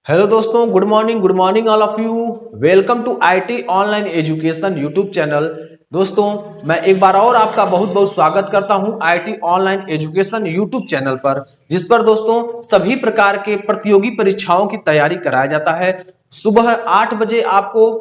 Hello दोस्तों, good morning all of you. Welcome to IT online education YouTube channel. दोस्तों, मैं एक बार और आपका बहुत बहुत स्वागत करता हूं IT online education YouTube channel पर, जिस पर दोस्तों सभी प्रकार के प्रतियोगी परीक्षाओं की तैयारी कराया जाता है। सुबह 8 बजे आपको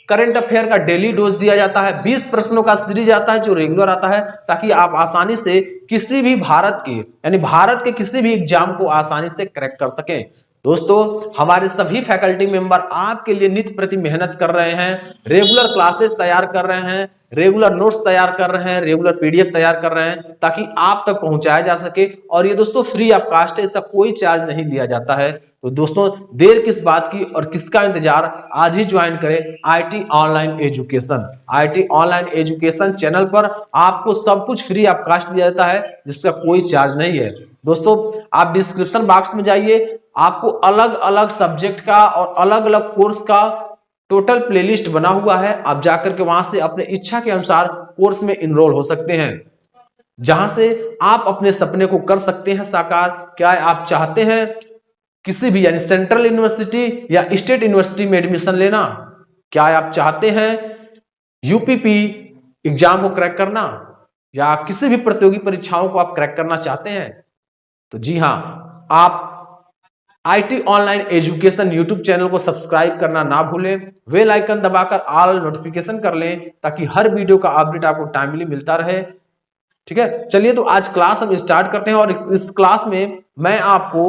करंट अफेयर का डेली डोज दिया जाता है। 20 प्रश्नों का सीरीज आता है जो रेगुलर आता है, ताकि आप आसानी से किसी भी भारत के यानी भारत के किसी भी एग्जाम को आसानी से क्रैक कर सकें। दोस्तों, हमारे सभी फैकल्टी मेंबर आपके लिए नित्य प्रति मेहनत कर रहे हैं, रेगुलर क्लासेस तैयार कर रहे हैं, रेगुलर नोट्स तैयार कर रहे हैं, रेगुलर पीडीएफ तैयार कर रहे हैं, ताकि आप तक पहुंचाया जा सके। और ये दोस्तों फ्री ऑफ कास्ट है, इसका कोई चार्ज नहीं लिया जाता है। तो दोस्तों, देर किस बात की और किसका इंतजार, आज ही ज्वाइन करें IT online education. IT online education channel पर आपको सब कुछ फ्री ऑफ कास्ट दिया जाता है, जिसका कोई चार्ज नहीं है। दोस्तों, आप डिस्क्रिप्शन बॉक्स में जाइए, आपको अलग अलग सब्जेक्ट का और अलग अलग कोर्स का टोटल प्लेलिस्ट बना हुआ है। आप जाकर के वहां से अपने इच्छा के अनुसार कोर्स में इनरोल हो सकते हैं, जहां से आप अपने सपने को कर सकते हैं साकार। क्या आप चाहते हैं किसी भी यानी सेंट्रल यूनिवर्सिटी या स्टेट यूनिवर्सिटी में एडमिशन लेना? क्या आप चाहते हैं यूपीपी एग्जाम को क्रैक करना, या किसी भी प्रतियोगी परीक्षाओं को आप क्रैक करना चाहते हैं? तो जी हां, आप IT online education YouTube channel को सब्सक्राइब करना ना भूलें, बेल आइकन दबाकर ऑल नोटिफिकेशन कर लें, ताकि हर वीडियो का अपडेट आपको टाइमली मिलता रहे। ठीक है, चलिए तो आज क्लास हम स्टार्ट करते हैं। और इस क्लास में मैं आपको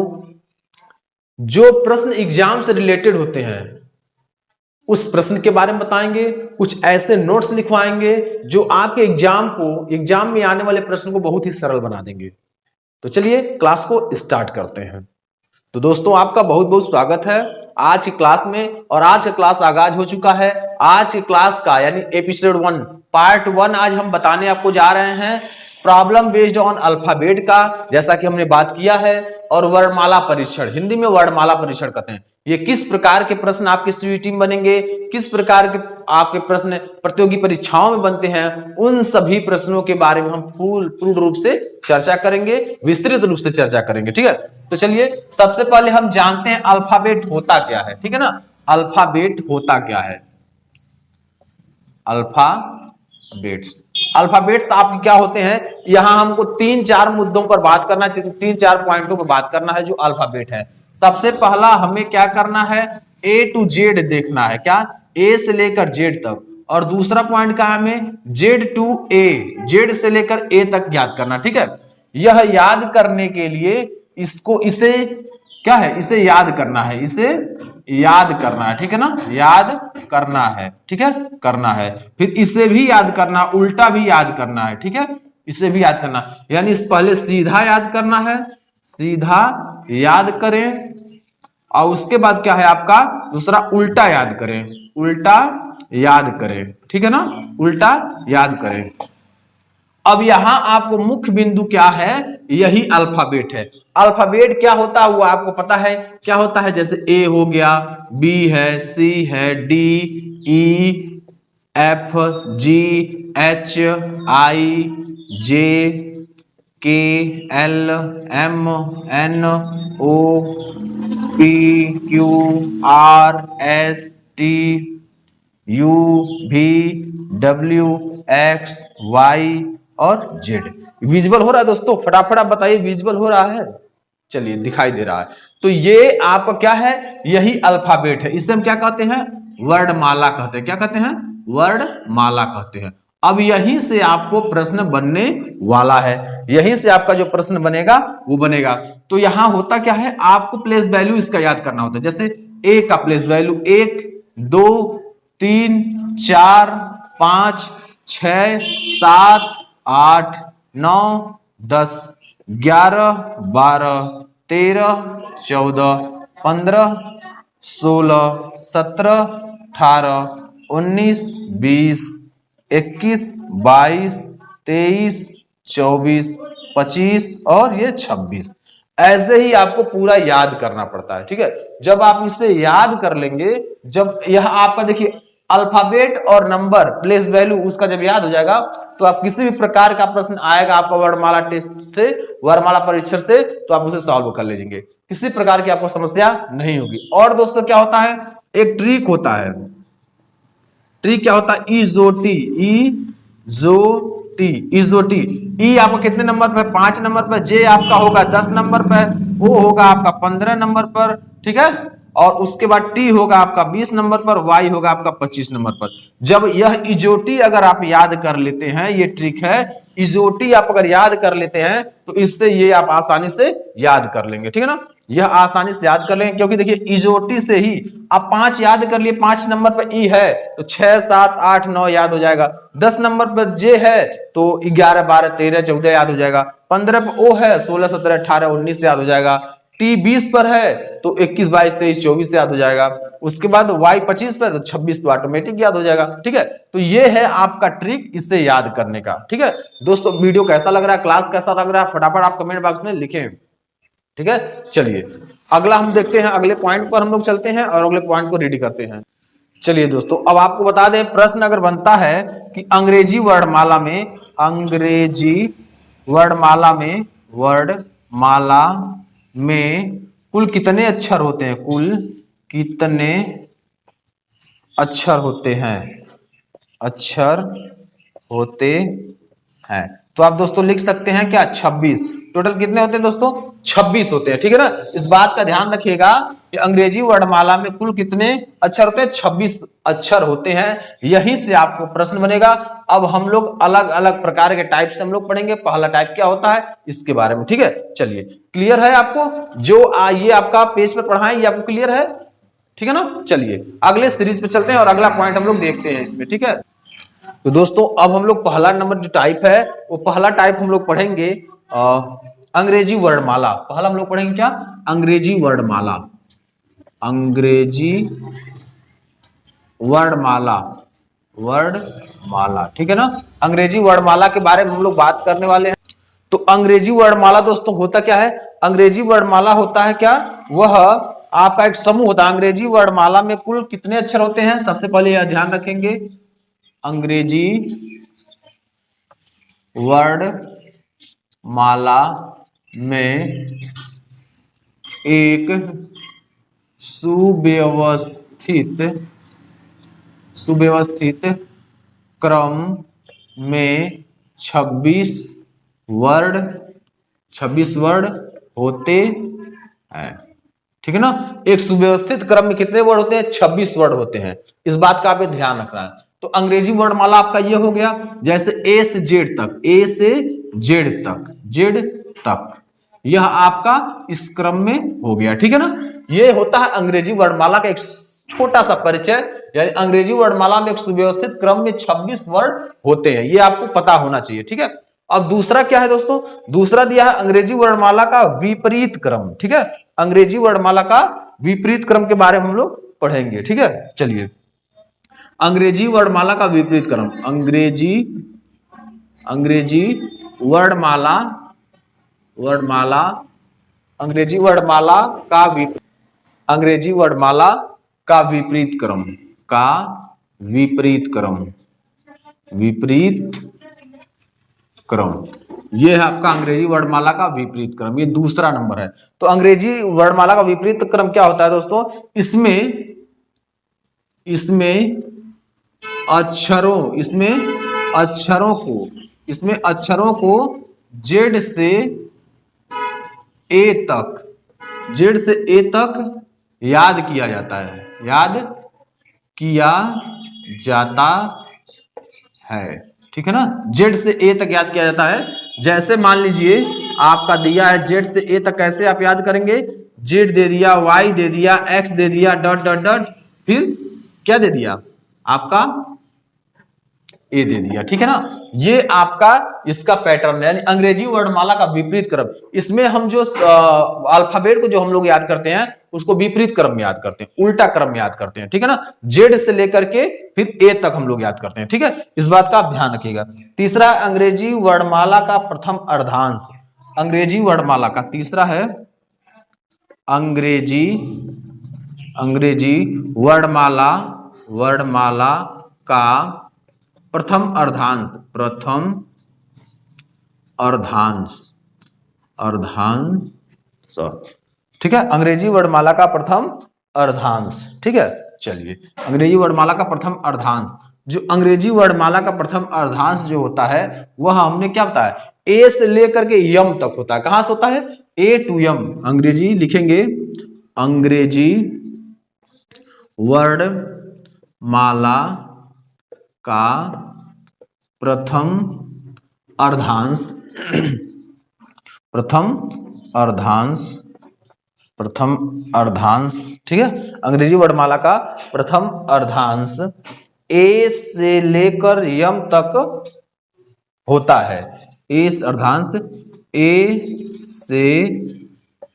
जो प्रश्न एग्जाम से रिलेटेड होते हैं उस प्रश्न के बारे में बताएंगे, कुछ ऐसे नोट्स लिखवाएंगे जो आपके एग्जाम में आने वाले प्रश्न को बहुत ही सरल बना देंगे। तो चलिए क्लास को स्टार्ट करते हैं। तो दोस्तों, आपका बहुत बहुत स्वागत है आज की क्लास में। और आज का क्लास आगाज हो चुका है। आज की क्लास का यानी एपिसोड 1 पार्ट 1 आज हम बताने आपको जा रहे हैं प्रॉब्लम बेस्ड ऑन अल्फाबेट का, जैसा कि हमने बात किया है। और वर्णमाला परीक्षण, हिंदी में वर्णमाला परीक्षण कहते हैं। ये किस प्रकार के प्रश्न आपके सीयूईटी में बनेंगे, किस प्रकार के आपके प्रश्न प्रतियोगी परीक्षाओं में बनते हैं, उन सभी प्रश्नों के बारे में हम पूर्ण रूप से चर्चा करेंगे, विस्तृत रूप से चर्चा करेंगे। ठीक है, तो चलिए सबसे पहले हम जानते हैं अल्फाबेट होता क्या है। ठीक है ना, अल्फाबेट होता क्या है? अल्फाबेट्स आपके क्या होते हैं? यहां हमको 3-4 मुद्दों पर बात करना है, 3-4 पॉइंटों पर बात करना है जो अल्फाबेट है। सबसे पहला हमें क्या करना है? ए टू जेड देखना है। क्या? ए से लेकर जेड तक। और दूसरा पॉइंट का हमें जेड टू ए, जेड से लेकर ए तक याद करना। ठीक है, यह याद करने के लिए इसे क्या है? इसे याद करना है, इसे याद करना है। ठीक है ना, याद करना है। ठीक है, करना है। फिर इसे भी याद करना, उल्टा भी याद करना है। ठीक है, इसे भी याद करना, यानी इस पहले सीधा याद करना है, सीधा याद करें। और उसके बाद क्या है आपका? दूसरा उल्टा याद करें, उल्टा याद करें। ठीक है ना, उल्टा याद करें। अब यहां आपको मुख्य बिंदु क्या है? यही अल्फाबेट है। अल्फाबेट क्या होता है वो आपको पता है क्या होता है? जैसे ए हो गया, बी है, सी है, D, E, F, G, H, I, J, K, L, M, N, O, P, Q, R, S, T, U, V, W, X, Y और जेड। विजुअल हो रहा है दोस्तों? फटाफट आप बताइए, विजुअल हो रहा है? चलिए, दिखाई दे रहा है। तो ये आपका क्या है? यही अल्फाबेट है। इसे हम क्या कहते हैं? वर्णमाला कहते हैं। क्या कहते हैं? वर्णमाला कहते हैं। अब यहीं से आपको प्रश्न बनने वाला है, यहीं से आपका जो प्रश्न बनेगा वो बनेगा। तो यहां होता क्या है? आपको प्लेस वैल्यू इसका याद करना होता है। जैसे ए का प्लेस वैल्यू 1, 2, 3, 4, 5, 6, 7, 8, 9, 10, 11, 12, 13, 14, 15, 16, 17, 18, 19, 20, 21, 22, 23, 24, 25 और ये 26। ऐसे ही आपको पूरा याद करना पड़ता है। ठीक है, जब आप इसे याद कर लेंगे, जब यह आपका देखिए अल्फाबेट और नंबर प्लेस वैल्यू उसका जब याद हो जाएगा तो आप किसी भी प्रकार का प्रश्न आएगा आपका वर्णमाला टेस्ट से, वर्णमाला परीक्षण से, तो आप उसे सॉल्व कर लीजिए, किसी प्रकार की आपको समस्या नहीं होगी। और दोस्तों क्या होता है, एक ट्रिक होता है। ट्रिक क्या होता है, इजोटी, इजोटी, इजोटी। ई आपका कितने नंबर पर, 5 नंबर पर, जे आपका होगा 10 नंबर पर, ओ होगा आपका 15 नंबर पर, ठीक है, और उसके बाद टी होगा आपका 20 नंबर पर, वाई होगा आपका 25 नंबर पर। जब यह इजोटी अगर आप याद कर लेते हैं, ये ट्रिक है, इजोटी आप अगर याद कर लेते हैं तो इससे ये आप आसानी से याद कर लेंगे, ठीक है ना, यह आसानी से याद कर लेंगे, क्योंकि देखिए इजोटी से ही आप 5 याद कर लिए, 5 नंबर पर ई है तो 6 7 8 9 याद हो जाएगा, 10 नंबर पर जे है तो 11 12 13 14 याद हो जाएगा, 15 पर ओ है 16 17 18 19 याद हो जाएगा, टी 20 पर है तो 21 22 23 24 याद हो जाएगा, उसके बाद वाई 25 पर तो 26 तो ऑटोमेटिक याद हो जाएगा, ठीक है। तो ये है आपका ट्रिक इससे याद करने का, ठीक है। दोस्तों वीडियो कैसा लग रहा है, क्लास कैसा लग रहा है, फटाफट आप कमेंट बॉक्स में लिखें, ठीक है। चलिए अगला हम देखते हैं, अगले पॉइंट पर हम लोग चलते हैं और अगले पॉइंट को रेडी करते हैं। चलिए दोस्तों अब आपको बता दें, प्रश्न अगर बनता है कि अंग्रेजी वर्णमाला में, अंग्रेजी वर्णमाला में, वर्णमाला में कुल कितने अक्षर होते हैं, कुल कितने अक्षर होते हैं, अक्षर होते हैं, तो आप दोस्तों लिख सकते हैं क्या, 26। टोटल कितने होते हैं दोस्तों, 26 होते हैं, ठीक है ना। इस बात का ध्यान रखिएगा कि अंग्रेजी वर्णमाला में कुल कितने अक्षर होते हैं, 26 अक्षर होते हैं, यहीं से आपको प्रश्न बनेगा। अब हम लोग अलग अलग प्रकार के टाइप से हम लोग पढ़ेंगे, पहला टाइप क्या होता है इसके बारे में, ठीक है। चलिए क्लियर है आपको, जो ये आपका पेज पर पढ़ा है ये आपको क्लियर है, ठीक है ना। चलिए अगले सीरीज पे चलते हैं और अगला पॉइंट हम लोग देखते हैं इसमें, ठीक है। तो दोस्तों अब हम लोग पहला नंबर जो टाइप है वो पहला टाइप हम लोग पढ़ेंगे अंग्रेजी वर्णमाला। पहला हम लोग पढ़ेंगे क्या, अंग्रेजी वर्णमाला, अंग्रेजी वर्णमाला, वर्णमाला, ठीक है ना। अंग्रेजी वर्णमाला के बारे में हम लोग बात करने वाले हैं। तो अंग्रेजी वर्णमाला दोस्तों होता क्या है, अंग्रेजी वर्णमाला होता है क्या, वह आपका एक समूह होता है। अंग्रेजी वर्णमाला में कुल कितने अक्षर होते हैं, सबसे पहले यह ध्यान रखेंगे, अंग्रेजी वर्णमाला में एक सुव्यवस्थित क्रम में 26 वर्ण होते हैं, ठीक है ना। एक सुव्यवस्थित क्रम में कितने वर्ड होते हैं, 26 वर्ड होते हैं, इस बात का आप ध्यान रखना है। तो अंग्रेजी वर्णमाला आपका ये हो गया, जैसे ए से जेड तक, ए से जेड तक, जेड तक, यह आपका इस क्रम में हो गया, ठीक है ना। ये होता है अंग्रेजी वर्णमाला का एक छोटा सा परिचय, यानी अंग्रेजी वर्णमाला में एक सुव्यवस्थित क्रम में 26 वर्ड होते हैं, ये आपको पता होना चाहिए, ठीक है। अब दूसरा क्या है दोस्तों, दूसरा दिया है अंग्रेजी वर्णमाला का विपरीत क्रम, ठीक है। अंग्रेजी वर्णमाला का विपरीत क्रम के बारे में हम लोग पढ़ेंगे, ठीक है। चलिए अंग्रेजी वर्णमाला का विपरीत क्रम, अंग्रेजी वर्णमाला, अंग्रेजी वर्णमाला का अंग्रेजी वर्णमाला का विपरीत क्रम, का विपरीत क्रम, विपरीत क्रम, ये है आपका अंग्रेजी वर्णमाला का विपरीत क्रम, ये दूसरा नंबर है। तो अंग्रेजी वर्णमाला का विपरीत क्रम क्या होता है दोस्तों, इसमें अक्षरों को जेड से ए तक याद किया जाता है, ठीक है ना। जेड से ए तक याद किया जाता है। जैसे मान लीजिए आपका दिया है जेड से ए तक, कैसे आप याद करेंगे, जेड दे दिया, वाई दे दिया, एक्स दे दिया, डॉट डॉट डॉट, फिर क्या दे दिया आपका ए दे दिया, ठीक है ना। ये आपका इसका पैटर्न है, यानी अंग्रेजी वर्णमाला का विपरीत क्रम। इसमें हम जो अल्फाबेट को जो हम लोग याद करते हैं उसको विपरीत क्रम में याद करते हैं, उल्टा क्रम में याद करते हैं, ठीक है ना। जेड से लेकर के फिर ए तक हम लोग याद करते हैं, ठीक है, इस बात का आप ध्यान रखिएगा। तीसरा अंग्रेजी वर्णमाला का प्रथम अर्धांश, अंग्रेजी वर्णमाला का तीसरा है अंग्रेजी वर्णमाला वर्णमाला का प्रथम अर्धांश, प्रथम अर्धांश, अर्धांश, ठीक है, अंग्रेजी वर्णमाला का प्रथम अर्धांश। ठीक है, चलिए अंग्रेजी वर्णमाला का प्रथम अर्धांश, जो अंग्रेजी वर्णमाला का प्रथम अर्धांश जो होता है वह हमने क्या बताया, ए से लेकर के यम तक होता है। कहां से होता है, ए टू यम। अंग्रेजी लिखेंगे, अंग्रेजी वर्णमाला का प्रथम अर्धांश, प्रथम अर्धांश, प्रथम अर्धांश, ठीक है, अंग्रेजी वर्णमाला का प्रथम अर्धांश ए से लेकर यम तक होता है। इस अर्धांश ए से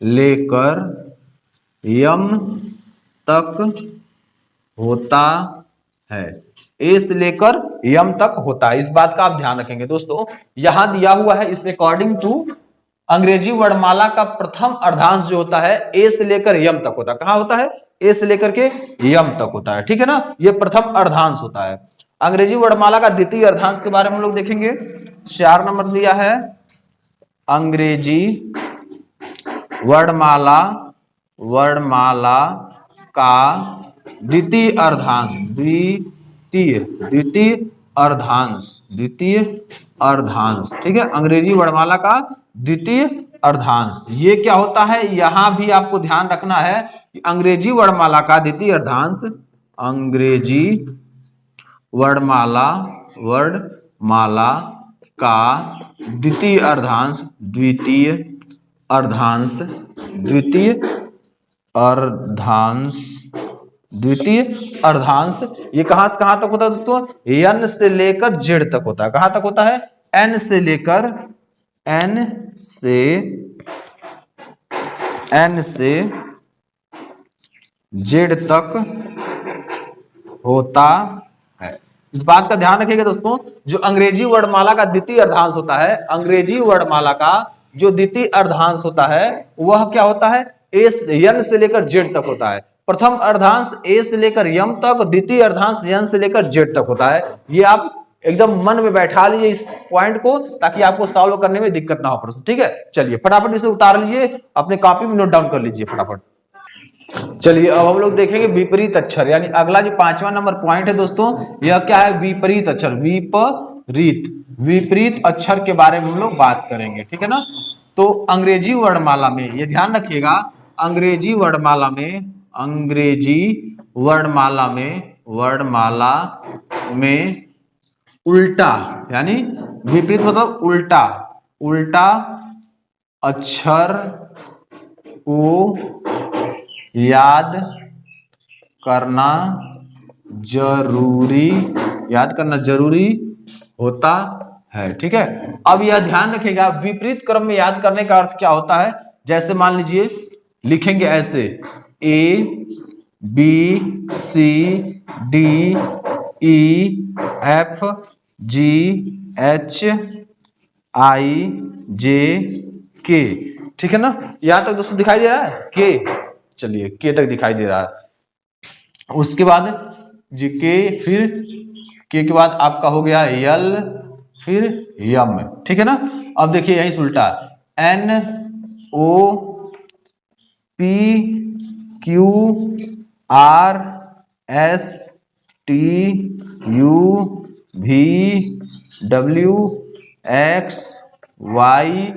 लेकर यम तक होता है, ए से लेकर यम तक होता है। इस बात का आप ध्यान रखेंगे दोस्तों, यहां दिया हुआ है इस अकॉर्डिंग टू अंग्रेजी वर्णमाला का प्रथम अर्धांश जो होता है ए से लेकर यम तक होता है। कहां होता है, ए से लेकर के यम तक होता है, ठीक है ना, ये प्रथम अर्धांश होता है। अंग्रेजी वर्णमाला का द्वितीय अर्धांश के बारे में हम लोग देखेंगे, 4 नंबर दिया है, अंग्रेजी वर्णमाला, वर्णमाला का द्वितीय अर्धांश, द्वितीय अर्धांश, द्वितीय अर्धांश, ठीक है, अंग्रेजी वर्णमाला का द्वितीय अर्धांश। ये क्या होता है, यहां भी आपको ध्यान रखना है कि अंग्रेजी वर्णमाला का द्वितीय अर्धांश, अंग्रेजी वर्णमाला, वर्णमाला का द्वितीय अर्धांश, द्वितीय अर्धांश, द्वितीय अर्धांश, द्वितीय अर्धांश, ये कहां से कहां तक होता है दोस्तों, एन से लेकर जेड तक होता है। कहां तक होता है, एन से लेकर, एन से जेड तक होता है। इस बात का ध्यान रखिएगा दोस्तों, जो अंग्रेजी वर्णमाला का द्वितीय अर्धांश होता है, अंग्रेजी वर्णमाला का जो द्वितीय अर्धांश होता है वह क्या होता है, एन से लेकर जेड तक होता है। प्रथम अर्धांश ए से लेकर यम तक, द्वितीय अर्धांश एन से लेकर जेड तक होता है। ये आप एकदम मन में बैठा लीजिए इस पॉइंट को, ताकि आपको सॉल्व करने में दिक्कत ना हो प्रश्न। ठीक है, चलिए फटाफट इसे उतार लीजिए, अपने कॉपी में नोट डाउन कर लीजिए फटाफट। चलिए अब हम लोग देखेंगे विपरीत अक्षर, यानी अगला जो 5वां नंबर पॉइंट है दोस्तों, यह क्या है, विपरीत अक्षर, विपरीत अक्षर के बारे में हम लोग बात करेंगे। ठीक है ना, तो अंग्रेजी वर्णमाला में ये ध्यान रखिएगा, अंग्रेजी वर्णमाला में, अंग्रेजी वर्णमाला में उल्टा, यानी विपरीत मतलब उल्टा, उल्टा अक्षर को याद करना जरूरी होता है। ठीक है, अब यह ध्यान रखिएगा, विपरीत क्रम में याद करने का अर्थ क्या होता है, जैसे मान लीजिए लिखेंगे ऐसे, A B C D E F G H I J K, ठीक है ना, यहां तक दोस्तों दिखाई दे रहा है के, चलिए के तक दिखाई दे रहा है। उसके बाद जी के, फिर के बाद आपका हो गया यल, फिर यम, ठीक है ना। अब देखिए यहीं से उल्टा, N O P Q R S T U V W X Y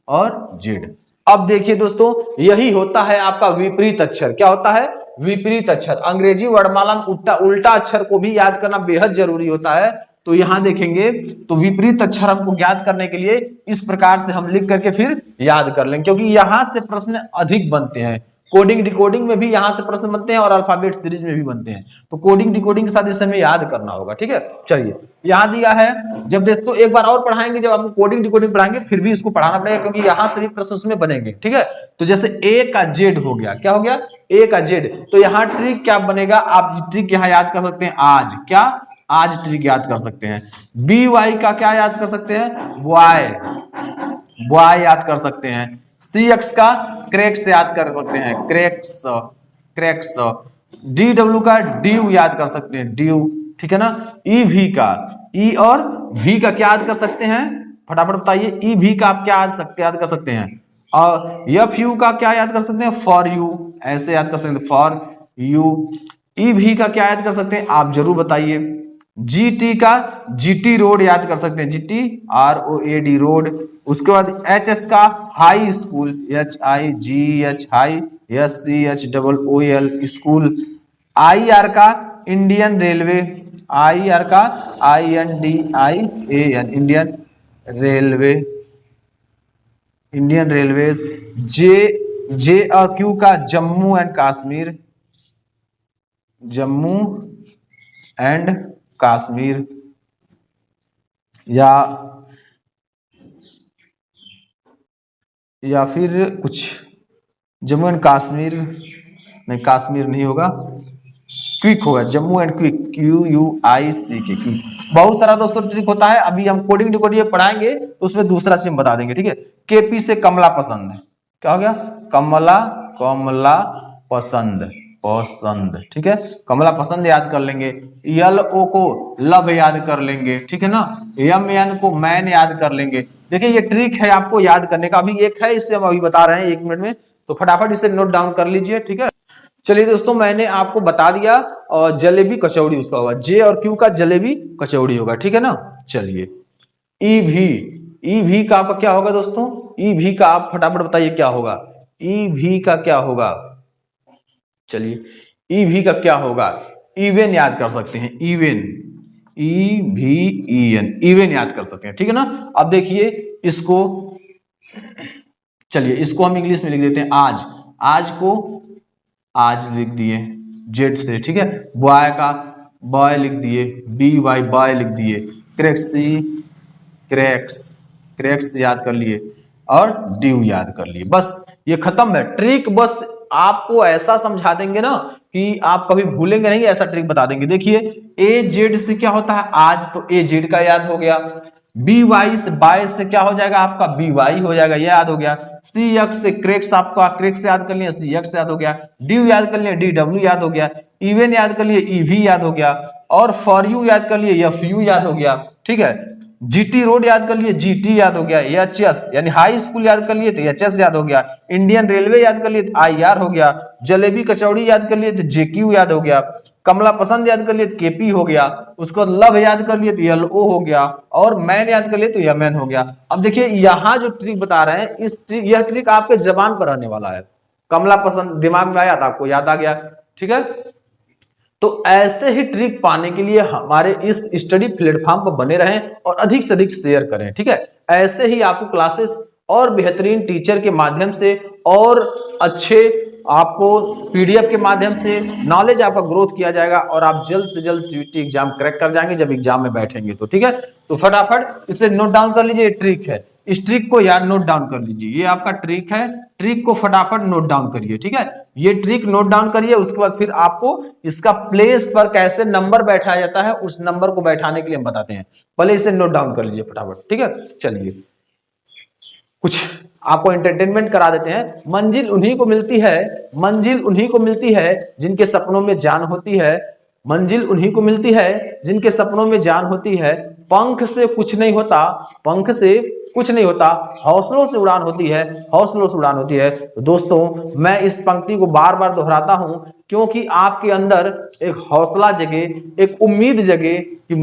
और जेड। अब देखिए दोस्तों, यही होता है आपका विपरीत अक्षर। क्या होता है, विपरीत अक्षर। अंग्रेजी वर्णमाला में उल्टा अक्षर को भी याद करना बेहद जरूरी होता है। तो यहां देखेंगे तो विपरीत अक्षर हमको याद करने के लिए इस प्रकार से हम लिख करके फिर याद कर लेंगे, क्योंकि यहां से प्रश्न अधिक बनते हैं। कोडिंग डिकोडिंग में भी यहां से प्रश्न बनते हैं और अल्फाबेट सीरीज में भी बनते हैं, तो कोडिंग डिकोडिंग के साथ इस समय याद करना होगा। ठीक है, चलिए यहां दिया है, जब दोस्तों एक बार और पढ़ाएंगे, जब आपको कोडिंग डिकोडिंग पढ़ाएंगे फिर भी इसको पढ़ाना पड़ेगा, क्योंकि यहां से भी प्रश्न उसमें बनेंगे। ठीक है, तो जैसे ए का जेड हो गया, क्या हो गया, ए का जेड, तो यहाँ ट्रिक क्या बनेगा, आप ट्रिक यहाँ याद कर सकते हैं, आज क्या, आज ट्रिक याद कर सकते हैं। बी वाई का क्या याद कर सकते हैं, बॉय, बॉय याद कर सकते हैं। सी एक्स का क्रैक्स याद कर सकते हैं, क्रैक्स, क्रैक्स। डी डब्ल्यू का ड्यू याद कर सकते हैं, ड्यू, ठीक है ना। ई वी का, ई और वी का क्या याद कर सकते हैं, फटाफट बताइए। ई वी का आप क्या याद कर सकते हैं। और एफ यू का क्या याद कर सकते हैं, फॉर यू, ऐसे याद कर सकते हैं, फॉर यू। ई वी का क्या याद कर सकते हैं, आप जरूर बताइए। जी टी का जीटी रोड याद कर सकते हैं, जीटी ROAD रोड। उसके बाद एच एस का high school, HIGH high, SCHOOL school. I R का इंडियन रेलवे, आई आर का INDIAN Indian railway, Indian railways. J और क्यू का जम्मू एंड कश्मीर, जम्मू एंड कश्मीर। या फिर कुछ जम्मू एंड कश्मीर, नहीं कश्मीर नहीं होगा, क्विक होगा, Jammu and quick, QUICK quick. बहुत सारा दोस्तों ट्रिक होता है, अभी हम कोडिंग डिकोडिंग पढ़ाएंगे तो उसमें दूसरा सिम बता देंगे, ठीक है। केपी से कमला पसंद, क्या हो गया, कमला, कमला पसंद, पसंद, ठीक है। कमला पसंद याद कर लेंगे। LO को लव याद कर लेंगे, ठीक है ना। MN को मैन याद कर लेंगे। देखिए ये ट्रिक है आपको याद करने का, अभी एक है इससे हम अभी बता रहे हैं 1 मिनट में, तो फटाफट इसे नोट डाउन कर लीजिए, ठीक है। चलिए दोस्तों मैंने आपको बता दिया, और जलेबी कचौड़ी उसका होगा, जे और क्यू का जलेबी कचौड़ी होगा, ठीक है ना। चलिए ईवी, ईवी का आपका क्या होगा दोस्तों, ईवी का आप फटाफट बताइए क्या होगा, ईवी का क्या होगा। चलिए ईवी का क्या होगा, इवेन याद कर सकते हैं, इवेन, EVEN, इवेन याद कर सकते हैं, ठीक है ना। अब देखिए इसको, चलिए इसको हम इंग्लिश में लिख देते हैं आज, आज को आज लिख दिए जेड से, ठीक है। बॉय का बॉय लिख दिए, BY बॉय लिख दिए। क्रैक्सी, क्रैक्स, क्रैक्स याद कर लिए, और ड्यू याद कर लिए, बस ये खत्म है ट्रिक। बस आपको ऐसा समझा देंगे ना कि आप कभी भूलेंगे नहीं, ऐसा ट्रिक बता देंगे। देखिए AZ से क्या होता है आज, तो AZ का याद हो गया। BY से, बाय से क्या हो जाएगा आपका, BY हो जाएगा, ये याद हो गया। CX से क्रैक्स, आपका क्रैक्स याद कर लिया, CX याद हो गया। ड्यू याद कर लिया, DW याद हो गया। इवन याद कर लिए, EV याद हो गया। और फॉर यू याद कर लिए, FU याद हो गया, ठीक है। GT रोड याद कर लिए, GT याद हो गया। HS यानी हाई स्कूल याद कर लिए तो HS याद हो गया। इंडियन रेलवे याद कर लिए तो IR हो गया। जलेबी कचौड़ी याद कर लिए तो JQ याद हो गया। कमला पसंद याद कर लिए तो KP हो गया। उसको लव याद कर लिए तो LO हो गया। और मैन याद कर लिए तो MN हो गया। अब देखिए यहाँ जो ट्रिक बता रहे हैं, यह ट्रिक आपके जबान पर रहने वाला है। कमला पसंद दिमाग में आया था, आपको याद आ गया, ठीक है। तो ऐसे ही ट्रिक पाने के लिए हमारे इस स्टडी प्लेटफॉर्म पर बने रहें और अधिक से अधिक शेयर करें, ठीक है। ऐसे ही आपको क्लासेस और बेहतरीन टीचर के माध्यम से और अच्छे आपको PDF के माध्यम से नॉलेज आपका ग्रोथ किया जाएगा, और आप जल्द से जल्द CUET एग्जाम क्रैक कर जाएंगे जब एग्जाम में बैठेंगे तो, ठीक है। तो फटाफट इसे नोट डाउन कर लीजिए, ट्रिक है, इस ट्रिक को यार नोट डाउन कर लीजिए, ये आपका ट्रिक है। ट्रिक को फटाफट नोट डाउन करिए, ठीक है। ये ट्रिक नोट डाउन करिए, उसके बाद फिर आपको इसका प्लेस पर कैसे नंबर बैठाया जाता है, उस नंबर को बैठाने के लिए हम बताते हैं। पहले इसे नोट डाउन कर लीजिए फटाफट, ठीक है। चलिए कुछ आपको एंटरटेनमेंट करा देते हैं। मंजिल उन्हीं को मिलती है, मंजिल उन्हीं को मिलती है जिनके सपनों में जान होती है। मंजिल उन्हीं को मिलती है जिनके सपनों में जान होती है। पंख से कुछ नहीं होता, पंख से कुछ नहीं होता, हौसलों से उड़ान होती है, हौसलों से उड़ान होती है। तो दोस्तों मैं इस पंक्ति को बार बार दोहराता हूं क्योंकि आपके अंदर एक हौसला जगे, एक उम्मीद जगे कि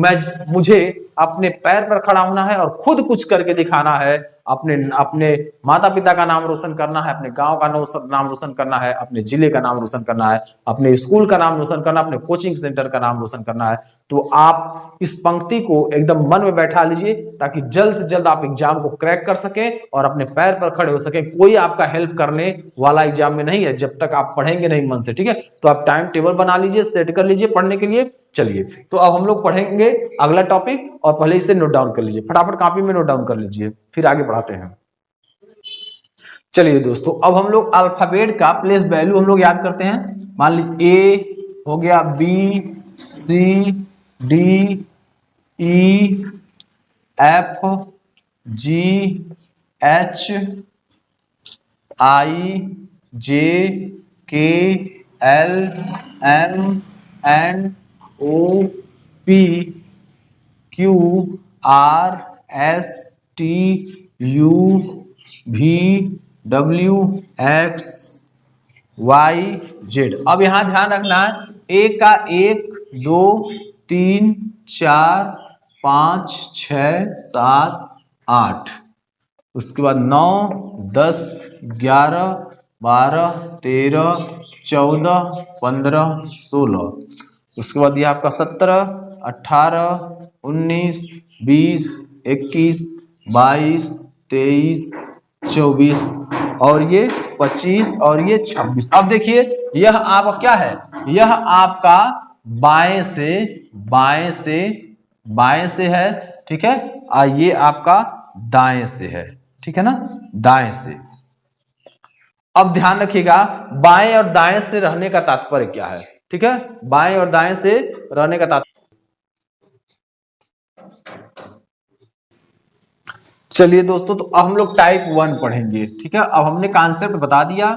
मुझे अपने पैर पर खड़ा होना है और खुद कुछ करके दिखाना है। अपने अपने माता पिता का नाम रोशन करना है, अपने गांव का नाम रोशन करना है, अपने जिले का नाम रोशन करना है, अपने स्कूल का नाम रोशन करना, अपने कोचिंग सेंटर का नाम रोशन करना है। तो आप इस पंक्ति को एकदम मन में बैठा लीजिए ताकि जल्द से जल्द आप एग्जाम को क्रैक कर सकें और अपने पैर पर खड़े हो सकें। कोई आपका हेल्प करने वाला एग्जाम में नहीं है जब तक आप पढ़ेंगे नहीं मन से, ठीक है। तो आप टाइम टेबल बना लीजिए, सेट कर लीजिए पढ़ने के लिए। चलिए तो अब हम लोग पढ़ेंगे अगला टॉपिक, और पहले इसे नोट डाउन कर लीजिए, फटाफट कॉपी में नोट डाउन कर लीजिए, फिर आगे बढ़ाते हैं। चलिए दोस्तों अब हम लोग अल्फाबेट का प्लेस वैल्यू हम लोग याद करते हैं। मान लीजिए A हो गया, B C D E F G H I J K L M N O P Q R S T U V W X Y Z। अब यहां ध्यान रखना है ए का 1 2 3 4 5 6 7 8, उसके बाद 9 10 11 12 13 14 15 16, उसके बाद ये आपका 17 18 19 20 21 22 23 24 और ये 25 और ये 26। अब देखिए यह आपका क्या है, यह आपका बाएं से है, ठीक है, और ये आपका दाएं से है, ठीक है ना, दाएं से। अब ध्यान रखिएगा बाएं और दाएं से रहने का तात्पर्य क्या है, ठीक है, बाएं और दाएं से रहने का तात्पर्य। चलिए दोस्तों, तो अब हम लोग टाइप 1 पढ़ेंगे, ठीक है। अब हमने कॉन्सेप्ट बता दिया,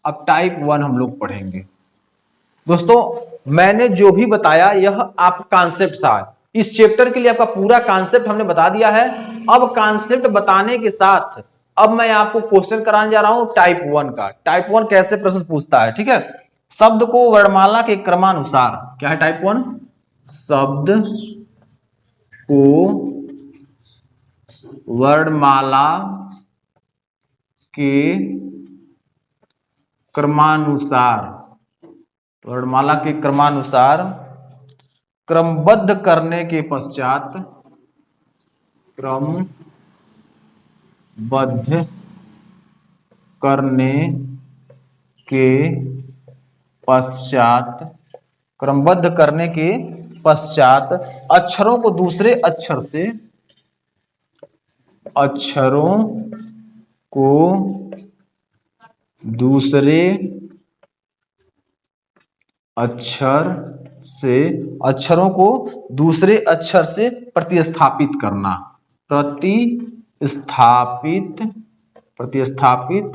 अब टाइप 1 हम लोग पढ़ेंगे। दोस्तों मैंने जो भी बताया यह आपका कॉन्सेप्ट था, इस चैप्टर के लिए आपका पूरा कॉन्सेप्ट हमने बता दिया है। अब कॉन्सेप्ट बताने के साथ अब मैं आपको क्वेश्चन कराने जा रहा हूं टाइप 1 का। टाइप 1 कैसे प्रश्न पूछता है, ठीक है। शब्द को वर्णमाला के क्रमानुसार, क्या है टाइप 1, शब्द को वर्णमाला के क्रमानुसार, वर्णमाला के क्रमानुसार क्रमबद्ध करने के पश्चात, क्रमबद्ध करने के पश्चात, क्रमबद्ध करने के पश्चात अक्षरों को दूसरे अक्षर से, अक्षरों को दूसरे अक्षर से, अक्षरों को दूसरे अक्षर से प्रतिस्थापित करना, प्रतिस्थापित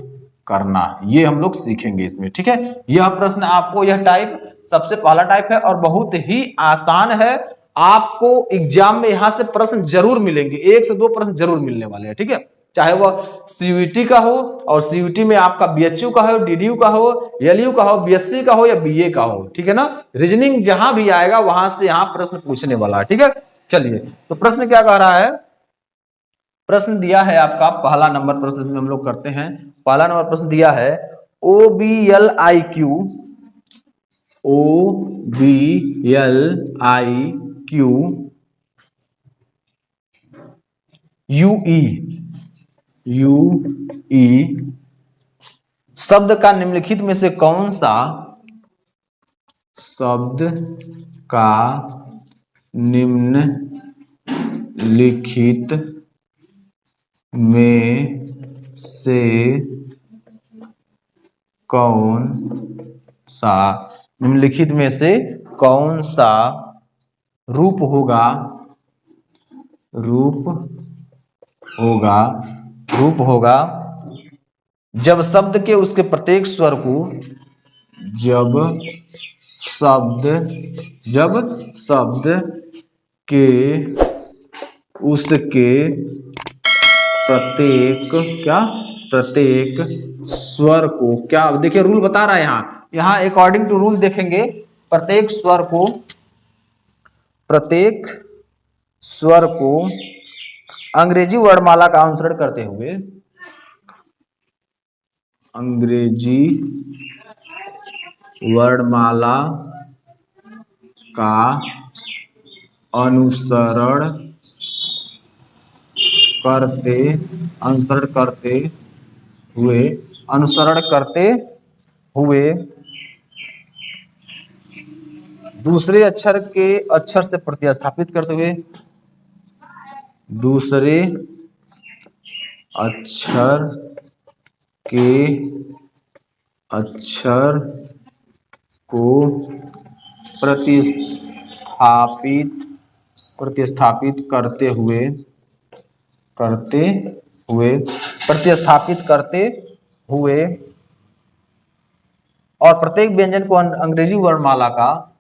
करना, ये हम लोग सीखेंगे इसमें, ठीक है। यह प्रश्न आपको, यह टाइप सबसे पहला टाइप है और बहुत ही आसान है। आपको एग्जाम में यहां से प्रश्न जरूर मिलेंगे, 1 से 2 प्रश्न जरूर मिलने वाले हैं, ठीक है। चाहे वह सीयूईटी का हो, और सीयूईटी में आपका बीएचयू का हो, डीडीयू का हो, एलयू का हो, बीएससी का हो या बीए का हो, ठीक है ना। रीजनिंग जहां भी आएगा वहां से यहां प्रश्न पूछने वाला है, ठीक है। चलिए तो प्रश्न क्या कह रहा है, प्रश्न दिया है आपका पहला नंबर प्रश्न में हम लोग करते हैं। पहला नंबर प्रश्न दिया है OBLIQ, UE शब्द का निम्नलिखित में से कौन सा, शब्द का निम्नलिखित में से कौन सा, निम्नलिखित में से कौन सा रूप होगा, रूप होगा जब शब्द के उसके प्रत्येक स्वर को, जब शब्द के उसके प्रत्येक स्वर को, क्या देखिए रूल बता रहा है यहां अकॉर्डिंग टू रूल देखेंगे, प्रत्येक स्वर को अंग्रेजी वर्णमाला का अनुसरण करते हुए, अंग्रेजी वर्णमाला का अनुसरण करते हुए दूसरे अक्षर से प्रतिस्थापित करते हुए, दूसरे अक्षर को प्रतिस्थापित करते हुए और प्रत्येक व्यंजन को अंग्रेजी वर्णमाला का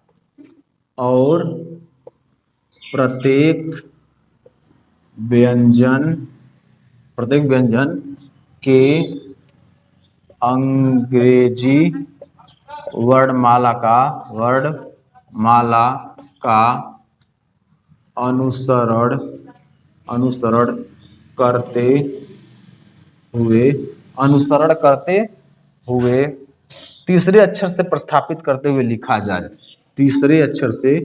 और प्रत्येक व्यंजन के अंग्रेजी वर्णमाला का अनुसरण करते हुए तीसरे अक्षर से प्रतिस्थापित करते हुए लिखा जाए। तीसरे अक्षर से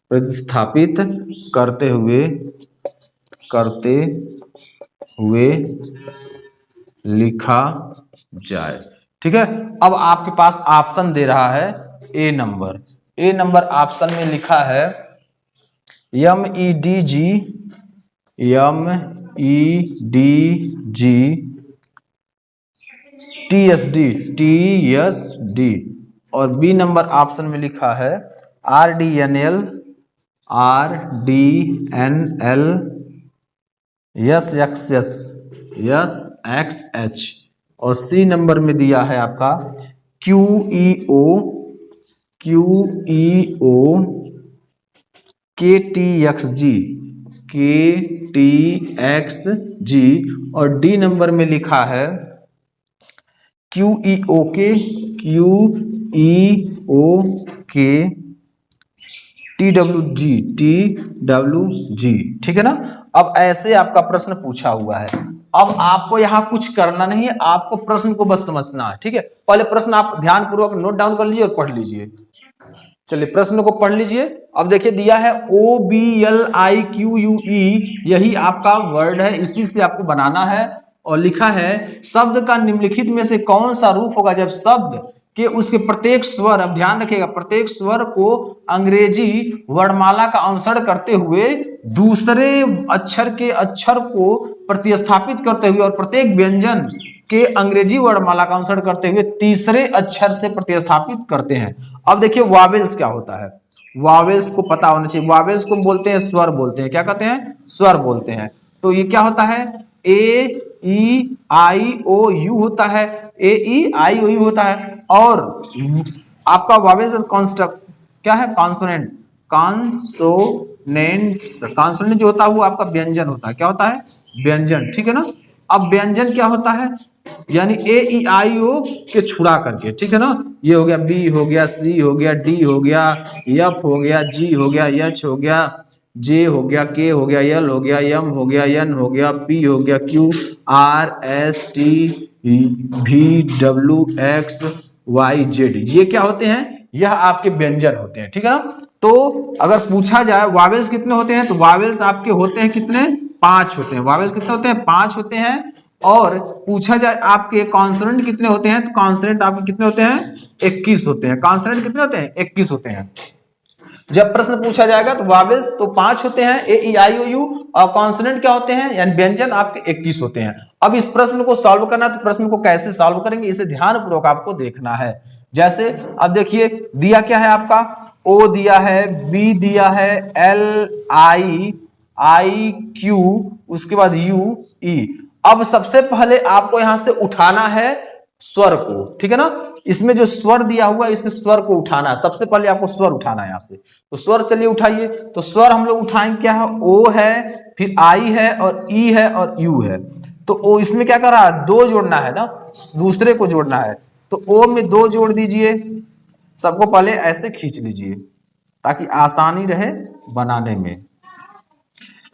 प्रतिस्थापित करते हुए लिखा जाए। ठीक है। अब आपके पास ऑप्शन दे रहा है ए नंबर ऑप्शन में लिखा है MEDG TSD और बी नंबर ऑप्शन में लिखा है RDNL SXH और सी नंबर में दिया है आपका QEO KTXG और डी नंबर में लिखा है QEOK TWG। ठीक है ना। अब ऐसे आपका प्रश्न पूछा हुआ है। अब आपको यहां कुछ करना नहीं है, आपको प्रश्न को बस समझना है। ठीक है। पहले प्रश्न आप ध्यान पूर्वक नोट डाउन कर लीजिए और पढ़ लीजिए। चलिए प्रश्न को पढ़ लीजिए। अब देखिए दिया है OBLIQUE, यही आपका वर्ड है, इसी से आपको बनाना है। और लिखा है शब्द का निम्नलिखित में से कौन सा रूप होगा जब शब्द कि उसके प्रत्येक स्वर, अब ध्यान रखिएगा, प्रत्येक स्वर को अंग्रेजी वर्णमाला का अनुसरण करते हुए दूसरे अक्षर को प्रतिस्थापित करते हुए और प्रत्येक व्यंजन के अंग्रेजी वर्णमाला का अनुसरण करते हुए तीसरे अक्षर से प्रतिस्थापित करते हैं। अब देखिए वावेल्स क्या होता है, वावेल्स को पता होना चाहिए। वावेल्स को बोलते हैं स्वर बोलते हैं। क्या कहते हैं? स्वर बोलते हैं। तो ये क्या होता है? AEIOU होता है, AEIOU होता है। और आपका वावेल्स कॉन्स्ट्रक्ट क्या है? कॉन्सोनेंट। कॉन्सोनेंट जो होता है वो आपका व्यंजन होता है। क्या होता है? व्यंजन। ठीक है ना। अब व्यंजन क्या होता है? यानी AEIO के छुड़ा करके। ठीक है ना। ये हो गया B हो गया, C हो गया, D हो गया, F हो गया, G हो गया, H हो गया, J हो गया, K हो गया, L हो गया, M हो गया, N हो गया, P हो गया, Q R S T V W X Y Z। ये क्या होते हैं? यह आपके व्यंजन होते हैं। ठीक है ना। तो अगर पूछा जाए वावेल्स कितने होते हैं, तो वावेल्स आपके होते हैं कितने? 5 होते हैं। वावेल्स कितने होते हैं? 5 होते हैं। और पूछा जाए आपके कॉन्सोनेंट कितने होते हैं, तो कॉन्सोनेंट आपके कितने होते हैं? 21 होते हैं। कॉन्सोनेंट कितने होते हैं? 21 होते हैं। जब प्रश्न पूछा जाएगा तो वावेल्स तो 5 होते हैं, AEIOU, और कॉन्सोनेंट क्या होते हैं यानी व्यंजन आपके 21 होते हैं। अब इस प्रश्न को सॉल्व करना, तो प्रश्न को कैसे सॉल्व करेंगे इसे ध्यानपूर्वक आपको देखना है। जैसे अब देखिए दिया क्या है आपका? O दिया है, B दिया है, LIIQ, उसके बाद UE। अब सबसे पहले आपको यहां से उठाना है स्वर को। ठीक है ना। इसमें जो स्वर दिया हुआ है, इस स्वर को उठाना है। सबसे पहले आपको स्वर उठाना है यहां से। तो स्वर चलिए उठाइए। तो स्वर हम लोग उठाएंगे, क्या है? O है, फिर I है, और E है, और U है। तो O इसमें क्या कर रहा है? 2 जोड़ना है ना, दूसरे को जोड़ना है। तो O में 2 जोड़ दीजिए। सबको पहले ऐसे खींच लीजिए ताकि आसानी रहे बनाने में।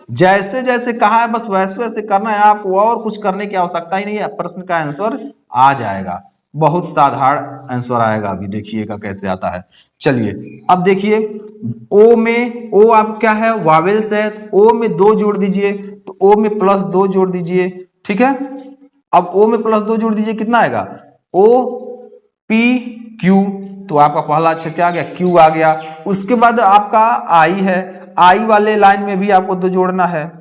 जैसे जैसे कहा है बस वैसे वैसे करना है आपको, और कुछ करने की आवश्यकता ही नहीं है। प्रश्न का आंसर आ जाएगा, बहुत साधारण आंसर आएगा। अभी देखिएगा कैसे आता है। चलिए अब देखिए O में, O आप क्या है? वावेल्स है। तो O में 2 जोड़ दीजिए, तो O में +2 जोड़ दीजिए। ठीक है। अब O में +2 जोड़ दीजिए, कितना आएगा? OPQ। तो आपका पहला अक्षर क्या आ गया? Q आ गया। उसके बाद आपका I है, I वाले लाइन में भी आपको 2 जोड़ना है,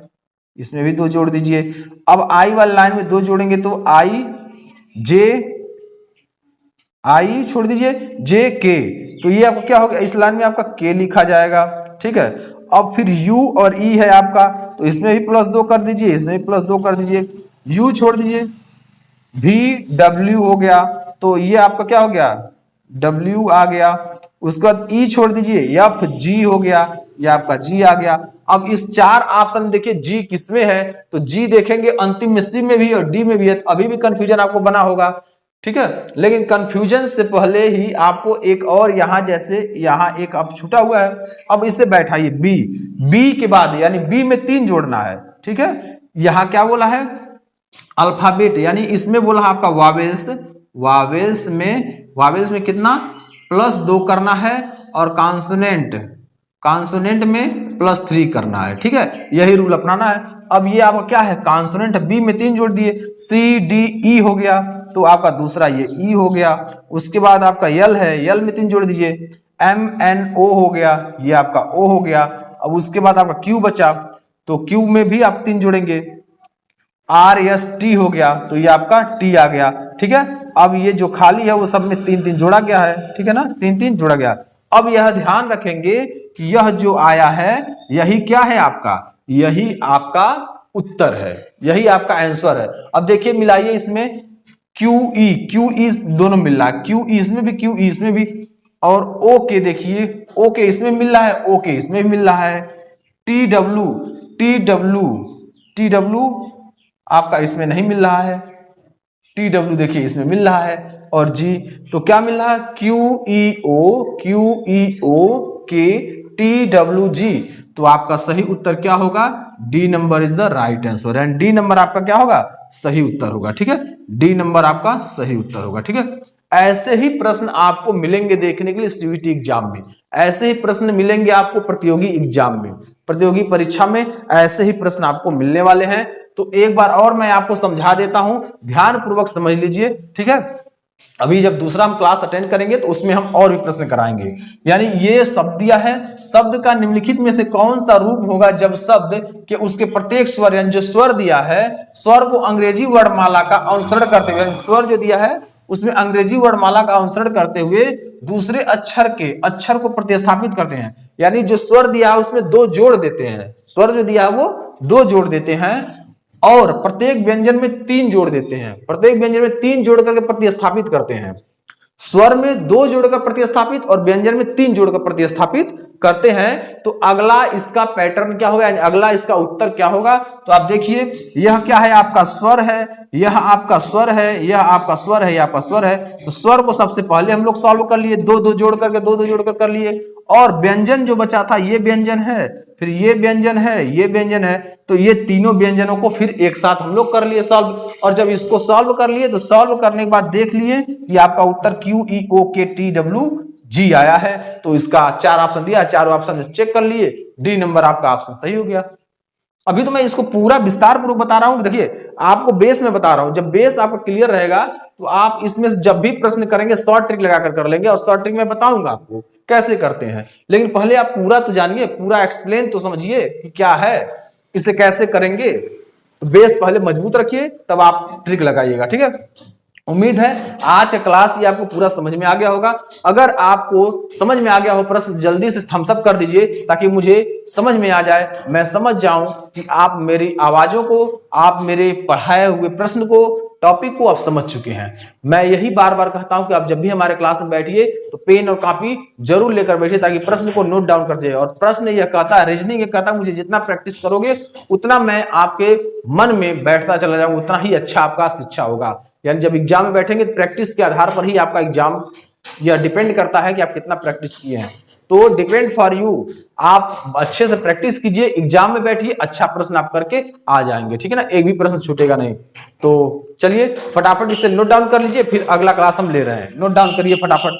इसमें भी 2 जोड़ दीजिए। अब I वाले लाइन में 2 जोड़ेंगे तो I छोड़ दीजिए, JK। तो ये आपको क्या हो गया? इस लाइन में आपका K लिखा जाएगा। ठीक है। अब फिर U और E है आपका, तो इसमें भी +2 कर दीजिए, इसमें भी +2 कर दीजिए, U छोड़ दीजिए, VW हो गया, तो ये आपका क्या हो गया, W आ गया। उसके बाद E छोड़ दीजिए, FG हो गया, ये आपका G आ गया। अब इस 4 ऑप्शन देखिए G किसमें है, तो G देखेंगे अंतिम में C में भी और D में भी है, तो अभी भी कंफ्यूजन आपको बना होगा, ठीक है। लेकिन कंफ्यूजन से पहले ही आपको एक और यहां, जैसे यहां एक अब छूटा हुआ है, अब इसे बैठाइए बी के बाद, यानी बी में 3 जोड़ना है, ठीक है। यहां क्या बोला है, अल्फाबेट, यानी इसमें बोला है आपका वावेल्स, वावेल्स में कितना +2 करना है, और कॉन्सोनेंट में +3 करना है, ठीक है। यही रूल अपनाना है। अब ये आपका क्या है, कॉन्सोनेंट बी में 3 जोड़ दिए, CDE हो गया, तो आपका दूसरा ये E हो गया। उसके बाद आपका L है, L में 3 जोड़ दीजिए, MNO हो गया, ये आपका O हो गया। अब उसके बाद आपका Q बचा, तो Q में भी आप 3 जोड़ेंगे, RST हो गया, तो ये आपका T आ गया, ठीक है। अब ये जो खाली है वो सब में 3-3 जोड़ा गया है, ठीक है ना, 3-3 जोड़ा गया। अब यह ध्यान रखेंगे कि यह जो आया है यही क्या है आपका, यही आपका उत्तर है, यही आपका आंसर है। अब देखिए मिलाइए इसमें QE दोनों मिल रहा है, QE इसमें भी, QE इसमें भी, और OK देखिए, OK इसमें मिल रहा है, OK इसमें भी मिल रहा है। TW आपका इसमें नहीं मिल रहा है, TW देखिए इसमें मिल रहा है, और G तो क्या मिल रहा है, QEO के TWG, तो आपका सही उत्तर क्या होगा, D number is the right answer, and D number आपका क्या होगा, सही उत्तर होगा, ठीक है। D नंबर आपका सही उत्तर होगा, ठीक है। ऐसे ही प्रश्न आपको मिलेंगे देखने के लिए CVT एग्जाम में, ऐसे ही प्रश्न मिलेंगे आपको प्रतियोगी एग्जाम में, प्रतियोगी परीक्षा में ऐसे ही प्रश्न आपको मिलने वाले हैं। तो एक बार और मैं आपको समझा देता हूं, ध्यान पूर्वक समझ लीजिए, ठीक है। अभी जब दूसरा हम क्लास अटेंड करेंगे तो उसमें हम और भी प्रश्न कराएंगे। यानी ये शब्द दिया है, शब्द का निम्नलिखित में से कौन सा रूप होगा जब शब्द के उसके प्रत्येक स्वर, यानी जो स्वर दिया है, स्वर को अंग्रेजी वर्णमाला का अनुसरण करते हुए, स्वर जो दिया है उसमें अंग्रेजी वर्णमाला का अनुसरण करते हुए दूसरे अक्षर को प्रतिस्थापित करते हैं। यानी जो स्वर दिया है उसमें 2 जोड़ देते हैं, स्वर जो दिया है वो 2 जोड़ देते हैं, और प्रत्येक व्यंजन में 3 जोड़ देते हैं, प्रत्येक व्यंजन में 3 जोड़ करके प्रतिस्थापित करते हैं। स्वर में 2 जोड़कर प्रतिस्थापित और व्यंजन में 3 जोड़कर प्रतिस्थापित करते हैं। तो अगला इसका पैटर्न क्या होगा, यानी अगला इसका उत्तर क्या होगा, तो आप देखिए यह क्या है, आपका स्वर है, यह आपका स्वर है, यह आपका स्वर है, यह आपका स्वर है। तो स्वर को सबसे पहले हम लोग सॉल्व कर लिए, 2-2 जोड़ करके 2-2 जोड़कर कर लिए, और व्यंजन जो बचा था, ये व्यंजन है, फिर ये व्यंजन है, ये व्यंजन है, तो ये तीनों व्यंजनों को फिर एक साथ हम लोग कर लिए सॉल्व। और जब इसको सॉल्व कर लिए तो सॉल्व करने के बाद देख लिए कि आपका उत्तर QEOKTWG आया है। तो इसका 4 ऑप्शन दिया, चारों ऑप्शन चेक कर लिए, डी नंबर आपका ऑप्शन सही हो गया। अभी तो मैं इसको पूरा विस्तार पूर्वक बता रहा हूं, देखिए आपको बेस में बता रहा हूं, जब बेस आपका क्लियर रहेगा तो आप इसमें जब भी प्रश्न करेंगे शॉर्ट ट्रिक लगाकर कर लेंगे, और शॉर्ट ट्रिक में बताऊंगा आपको कैसे करते हैं। लेकिन पहले आप पूरा तो जानिए, पूरा एक्सप्लेन तो समझिए कि क्या है, इसे कैसे करेंगे। तो बेस पहले मजबूत रखिए, तब आप ट्रिक लगाइएगा, ठीक है। उम्मीद है आज का क्लास ये आपको पूरा समझ में आ गया होगा। अगर आपको समझ में आ गया हो प्रश्न, जल्दी से थम्स अप कर दीजिए ताकि मुझे समझ में आ जाए, मैं समझ जाऊं कि आप मेरी आवाजों को, आप मेरे पढ़ाए हुए प्रश्न को, टॉपिक को आप समझ चुके हैं। मैं यही बार बार कहता हूं कि आप जब भी हमारे क्लास में बैठिए तो पेन और कॉपी जरूर लेकर बैठिए, ताकि प्रश्न को नोट डाउन कर दे। और प्रश्न यह कहता है, रीजनिंग ये कहता है, मुझे जितना प्रैक्टिस करोगे उतना मैं आपके मन में बैठता चला जाऊंगा, उतना ही अच्छा आपका शिक्षा होगा। यानी जब एग्जाम में बैठेंगे तो प्रैक्टिस के आधार पर ही आपका एग्जाम यह डिपेंड करता है कि आप कितना प्रैक्टिस किए हैं। तो डिपेंड फॉर यू, आप अच्छे से प्रैक्टिस कीजिए, एग्जाम में बैठिए, अच्छा प्रश्न आप करके आ जाएंगे, ठीक है ना, एक भी प्रश्न छूटेगा नहीं। तो चलिए फटाफट इसे नोट डाउन कर लीजिए, फिर अगला क्लास हम ले रहे हैं। नोट डाउन करिए फटाफट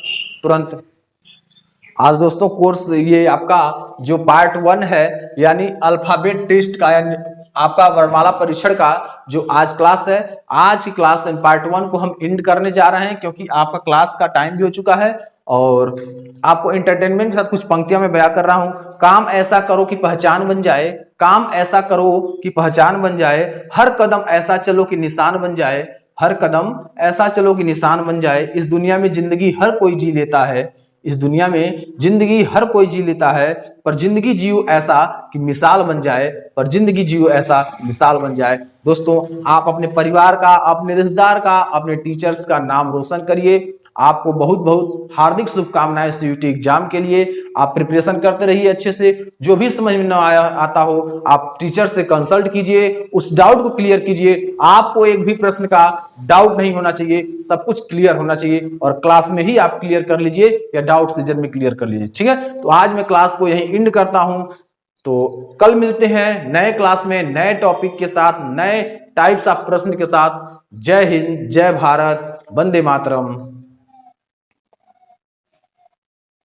तुरंत। आज दोस्तों कोर्स ये आपका जो पार्ट 1 है, यानी अल्फाबेट टेस्ट का, यानी आपका वर्णमाला परीक्षण का जो आज क्लास है, आज की क्लास पार्ट 1 को हम एंड करने जा रहे हैं, क्योंकि आपका क्लास का टाइम भी हो चुका है। और आपको एंटरटेनमेंट के साथ कुछ पंक्तियां मैं बयां कर रहा हूं। काम ऐसा करो कि पहचान बन जाए, काम ऐसा करो कि पहचान बन जाए, हर कदम ऐसा चलो कि निशान बन जाए, हर कदम ऐसा चलो कि निशान बन जाए। इस दुनिया में जिंदगी हर कोई जी लेता है, इस दुनिया में जिंदगी हर कोई जी लेता है, पर जिंदगी जियो ऐसा कि मिसाल बन जाए, पर जिंदगी जियो ऐसा मिसाल बन जाए। दोस्तों, आप अपने परिवार का, अपने रिश्तेदार का, अपने टीचर्स का नाम रोशन करिए। आपको बहुत बहुत हार्दिक शुभकामनाएं सीयूईटी एग्जाम के लिए। आप प्रिपरेशन करते रहिए अच्छे से। जो भी समझ में ना आता हो, आप टीचर से कंसल्ट कीजिए, उस डाउट को क्लियर कीजिए। आपको एक भी प्रश्न का डाउट नहीं होना चाहिए, सब कुछ क्लियर होना चाहिए, और क्लास में ही आप क्लियर कर लीजिए या डाउट सीजन में क्लियर कर लीजिए। ठीक है, तो आज मैं क्लास को यहीं एंड करता हूं। तो कल मिलते हैं नए क्लास में, नए टॉपिक के साथ, नए टाइप्स ऑफ प्रश्न के साथ। जय हिंद, जय भारत, वंदे मातरम।